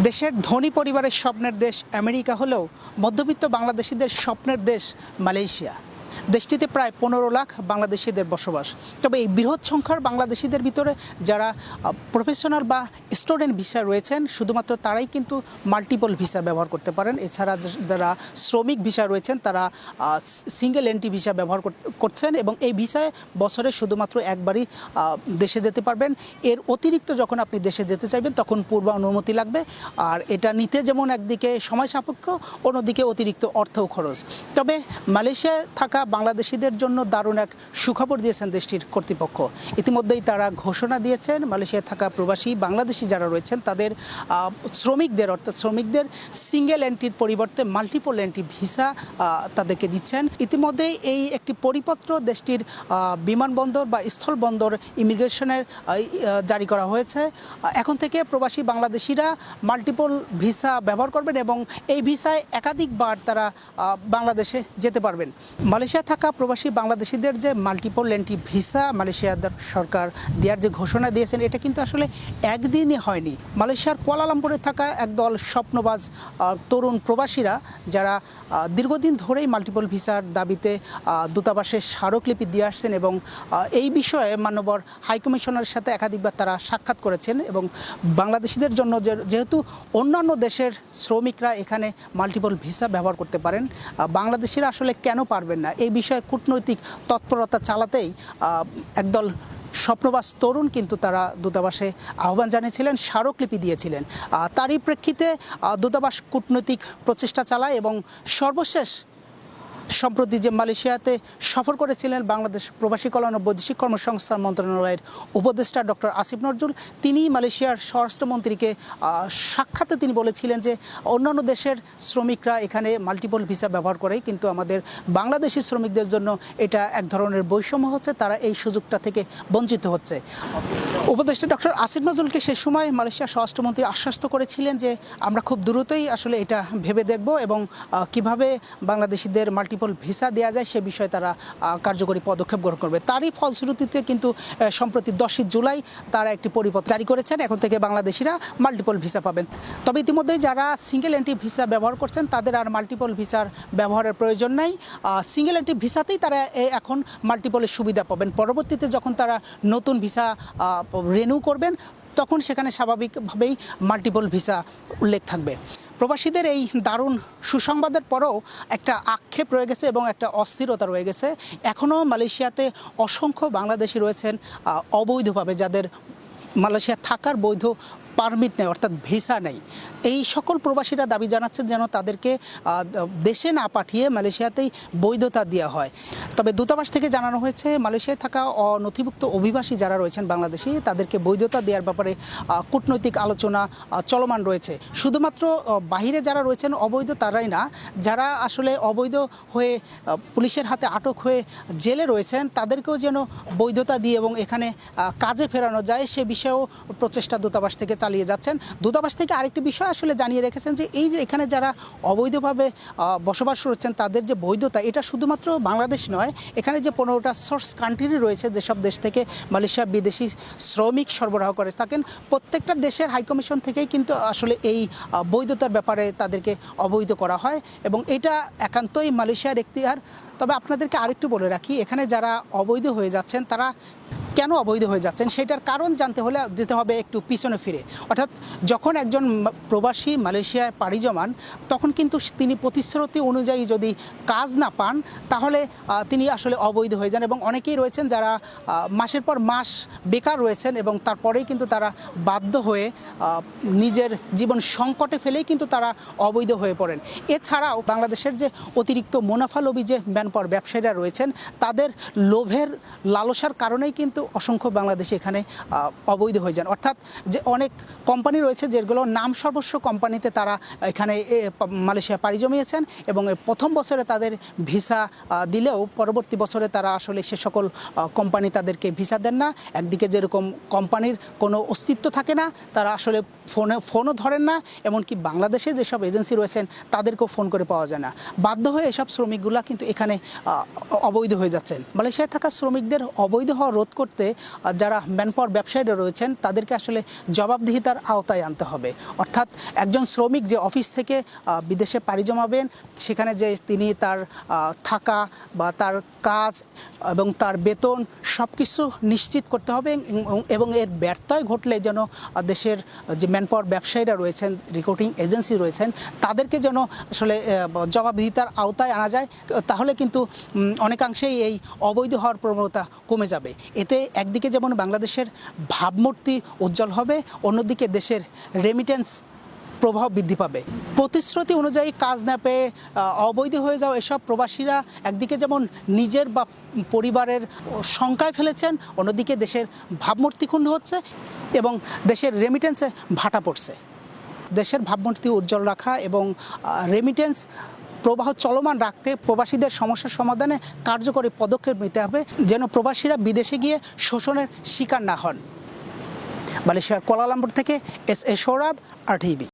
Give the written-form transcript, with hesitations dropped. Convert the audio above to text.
দেশের ধনী পরিবারের স্বপ্নের দেশ আমেরিকা হলেও মধ্যবিত্ত বাংলাদেশিদের স্বপ্নের দেশ মালয়েশিয়া। দেশটিতে প্রায় 15 লাখ বাংলাদেশিদের বসবাস। তবে এই বৃহৎ সংখ্যার বাংলাদেশিদের ভিতরে যারা প্রফেশনাল বা স্টুডেন্ট ভিসা রয়েছেন শুধুমাত্র তারাই কিন্তু মাল্টিপল ভিসা ব্যবহার করতে পারেন। এছাড়া যারা শ্রমিক ভিসা রয়েছেন তারা সিঙ্গেল এন্ট্রি ভিসা ব্যবহার করছেন এবং এই ভিসায় বছরে শুধুমাত্র একবারই দেশে যেতে পারবেন। এর অতিরিক্ত যখন আপনি দেশে যেতে চাইবেন তখন পূর্ব অনুমতি লাগবে। আর এটা নিতে যেমন একদিকে সময় সাপেক্ষ, অন্যদিকে অতিরিক্ত অর্থও খরচ। তবে মালয়েশিয়ায় থাকা বাংলাদেশিদের জন্য দারুণ এক সুখবর দিয়েছেন দেশটির কর্তৃপক্ষ। ইতিমধ্যেই তারা ঘোষণা দিয়েছেন মালয়েশিয়ায় থাকা প্রবাসী বাংলাদেশি যারা রয়েছেন তাদের শ্রমিকদের সিঙ্গেল এন্ট্রির পরিবর্তে মাল্টিপল এন্ট্রি ভিসা তাদেরকে দিচ্ছেন। ইতিমধ্যেই এই একটি পরিপত্র দেশটির বিমানবন্দর বা স্থলবন্দর ইমিগ্রেশনের জারি করা হয়েছে। এখন থেকে প্রবাসী বাংলাদেশিরা মাল্টিপল ভিসা ব্যবহার করবেন এবং এই ভিসায় একাধিকবার তারা বাংলাদেশে যেতে পারবেন। মালয়েশিয়া থাকা প্রবাসী বাংলাদেশিদের যে মাল্টিপল এন্ট্রি ভিসা মালয়েশিয়ার সরকার দেওয়ার যে ঘোষণা দিয়েছেন এটা কিন্তু আসলে একদিনই হয়নি। মালয়েশিয়ার কুয়ালালামপুরে থাকা একদল স্বপ্নবাজ তরুণ প্রবাসীরা যারা দীর্ঘদিন ধরেই মাল্টিপল ভিসার দাবিতে দূতাবাসে স্মারকলিপি দিয়ে আসছেন এবং এই বিষয়ে মাননীয় হাইকমিশনারের সাথে একাধিকবার তারা সাক্ষাৎ করেছেন এবং বাংলাদেশিদের জন্য যেহেতু অন্যান্য দেশের শ্রমিকরা এখানে মাল্টিপল ভিসা ব্যবহার করতে পারেন, বাংলাদেশিরা আসলে কেন পারবেন না এই বিষয়ে কূটনৈতিক তৎপরতা চালাতেই একদল স্বপ্নবাস তরুণ কিন্তু তারা দূতাবাসে আহ্বান জানিয়েছিলেন, স্মারকলিপি দিয়েছিলেন। তারই প্রেক্ষিতে দূতাবাস কূটনৈতিক প্রচেষ্টা চালায় এবং সর্বশেষ সম্প্রতি যে মালয়েশিয়াতে সফর করেছিলেন বাংলাদেশ প্রবাসী কল্যাণ ও বৈদেশিক কর্মসংস্থান মন্ত্রণালয়ের উপদেষ্টা ডক্টর আসিফ নজরুল, তিনি মালয়েশিয়ার স্বরাষ্ট্রমন্ত্রীকে সাক্ষাতে তিনি বলেছিলেন যে অন্যান্য দেশের শ্রমিকরা এখানে মাল্টিপল ভিসা ব্যবহার করে, কিন্তু আমাদের বাংলাদেশি শ্রমিকদের জন্য এটা এক ধরনের বৈষম্য হচ্ছে, তারা এই সুযোগটা থেকে বঞ্চিত হচ্ছে। উপদেষ্টা ডক্টর আসিফ নজরুলকে সে সময় মালয়েশিয়ার স্বরাষ্ট্রমন্ত্রী আশ্বস্ত করেছিলেন যে আমরা খুব দ্রুতই আসলে এটা ভেবে দেখব এবং কিভাবে বাংলাদেশিদের মাল্টিপল ভিসা দেওয়া যায় সে বিষয়ে তারা কার্যকরী পদক্ষেপ গ্রহণ করবে। তারই ফলশ্রুতিতে কিন্তু সম্প্রতি 10 জুলাই তারা একটি পরিপত্র জারি করেছেন, এখন থেকে বাংলাদেশিরা মাল্টিপল ভিসা পাবেন। তবে ইতিমধ্যে যারা সিঙ্গেল এন্ট্রি ভিসা ব্যবহার করছেন তাদের আর মাল্টিপল ভিসার ব্যবহারের প্রয়োজন নাই। সিঙ্গেল এন্ট্রি ভিসাতেই তারা এখন মাল্টিপলের সুবিধা পাবেন। পরবর্তীতে যখন তারা নতুন ভিসা রিনিউ করবেন তখন সেখানে স্বাভাবিকভাবেই মাল্টিপল ভিসা উল্লেখ থাকবে। প্রবাসীদের এই দারুণ সুসংবাদের পরেও একটা আক্ষেপ রয়ে গেছে এবং একটা অস্থিরতা রয়ে গেছে। এখনও মালয়েশিয়াতে অসংখ্য বাংলাদেশি রয়েছেন অবৈধভাবে, যাদের মালয়েশিয়া থাকার বৈধ পারমিট নেই, অর্থাৎ ভিসা নেই। এই সকল প্রবাসীরা দাবি জানাচ্ছেন যেন তাদেরকে দেশে না পাঠিয়ে মালয়েশিয়াতেই বৈধতা দেওয়া হয়। তবে দূতাবাস থেকে জানানো হয়েছে মালয়েশিয়ায় থাকা অনথিভুক্ত অভিবাসী যারা রয়েছেন বাংলাদেশি তাদেরকে বৈধতা দেওয়ার ব্যাপারে কূটনৈতিক আলোচনা চলমান রয়েছে। শুধুমাত্র বাহিরে যারা রয়েছেন অবৈধ তারাই না, যারা আসলে অবৈধ হয়ে পুলিশের হাতে আটক হয়ে জেলে রয়েছেন তাদেরকেও যেন বৈধতা দিয়ে এবং এখানে কাজে ফেরানো যায় সে বিষয়েও প্রচেষ্টা দূতাবাস থেকে চালিয়ে যাচ্ছেন। দূতাবাস থেকে আরেকটি বিষয় আসলে জানিয়ে রেখেছেন যে এই যে এখানে যারা অবৈধভাবে বসবাস করছেন তাদের যে বৈধতা এটা শুধুমাত্র বাংলাদেশ নয়, এখানে যে 15টা সোর্স কান্ট্রি রয়েছে যেসব দেশ থেকে মালয়েশিয়া বিদেশি শ্রমিক সরবরাহ করে থাকেন, প্রত্যেকটা দেশের হাইকমিশন থেকেই কিন্তু আসলে এই বৈধতার ব্যাপারে তাদেরকে অবহিত করা হয় এবং এটা একান্তই মালয়েশিয়ার এখতিয়ার। তবে আপনাদেরকে আরেকটু বলে রাখি, এখানে যারা অবৈধ হয়ে যাচ্ছেন তারা কেন অবৈধ হয়ে যাচ্ছেন সেটার কারণ জানতে হলে যেতে হবে একটু পিছনে ফিরে। অর্থাৎ যখন একজন প্রবাসী মালয়েশিয়ায় পাড়ি জমান তখন কিন্তু তিনি প্রতিশ্রুতি অনুযায়ী যদি কাজ না পান তাহলে তিনি আসলে অবৈধ হয়ে যান এবং অনেকেই রয়েছেন যারা মাসের পর মাস বেকার রয়েছেন এবং তারপরেই কিন্তু তারা বাধ্য হয়ে নিজের জীবন সংকটে ফেলেই কিন্তু তারা অবৈধ হয়ে পড়েন। এছাড়াও বাংলাদেশের যে অতিরিক্ত মুনাফালোভী যে ম্যানপাওয়ার ব্যবসায়ীরা রয়েছেন তাদের লোভের লালসার কারণেই কিন্তু অসংখ্য বাংলাদেশি এখানে অবৈধ হয়ে যান। অর্থাৎ যে অনেক কোম্পানি রয়েছে যেগুলো নাম সর্বস্ব কোম্পানিতে তারা এখানে মালয়েশিয়া পাড়ি জমিয়েছেন এবং প্রথম বছরে তাদের ভিসা দিলেও পরবর্তী বছরে তারা আসলে সে সকল কোম্পানি তাদেরকে ভিসা দেন না। একদিকে যেরকম কোম্পানির কোনো অস্তিত্ব থাকে না, তারা আসলে ফোনও ধরেন না, এমনকি বাংলাদেশে যেসব এজেন্সি রয়েছেন তাদেরকেও ফোন করে পাওয়া যায় না। বাধ্য হয়ে এসব শ্রমিকগুলা কিন্তু এখানে অবৈধ হয়ে যাচ্ছেন। মালয়েশিয়ায় থাকা শ্রমিকদের অবৈধ হওয়া রোধ করতে পরিবর্তে যারা ম্যানপাওয়ার ব্যবসায়ীরা রয়েছেন তাদেরকে আসলে জবাবদিহিতার আওতায় আনতে হবে। অর্থাৎ একজন শ্রমিক যে অফিস থেকে বিদেশে পাড়ি জমাবেন, সেখানে যে তিনি তার থাকা বা তার কাজ এবং তার বেতন সব কিছু নিশ্চিত করতে হবে, এবং এর ব্যর্থয় ঘটলে যেন দেশের যে ম্যানপাওয়ার ব্যবসায়ীরা রয়েছেন, রিক্রুটিং এজেন্সি রয়েছেন, তাদেরকে যেন আসলে জবাবদিহিতার আওতায় আনা যায়। তাহলে কিন্তু অনেকাংশেই এই অবৈধ হওয়ার প্রবণতা কমে যাবে। এতে একদিকে যেমন বাংলাদেশের ভাবমূর্তি উজ্জ্বল হবে, অন্যদিকে দেশের রেমিটেন্স প্রভাব বৃদ্ধি পাবে। প্রতিশ্রুতি অনুযায়ী কাজ না পেয়ে অবৈধ হয়ে যাওয়া এসব প্রবাসীরা একদিকে যেমন নিজের বা পরিবারের শঙ্কায় ফেলেছেন, অন্যদিকে দেশের ভাবমূর্তি ক্ষুণ্ণ হচ্ছে এবং দেশের রেমিটেন্সে ভাটা পড়ছে। দেশের ভাবমূর্তি উজ্জ্বল রাখা এবং রেমিটেন্স প্রবাহ চলমান রাখতে প্রবাসীদের সমস্যার সমাধানে কার্যকরী পদক্ষেপ নিতে হবে, যেন প্রবাসীরা বিদেশে গিয়ে শোষণের শিকার না হন। মালয়েশিয়ার কুয়ালালামপুর থেকে এস এ সৌরভ, RTV।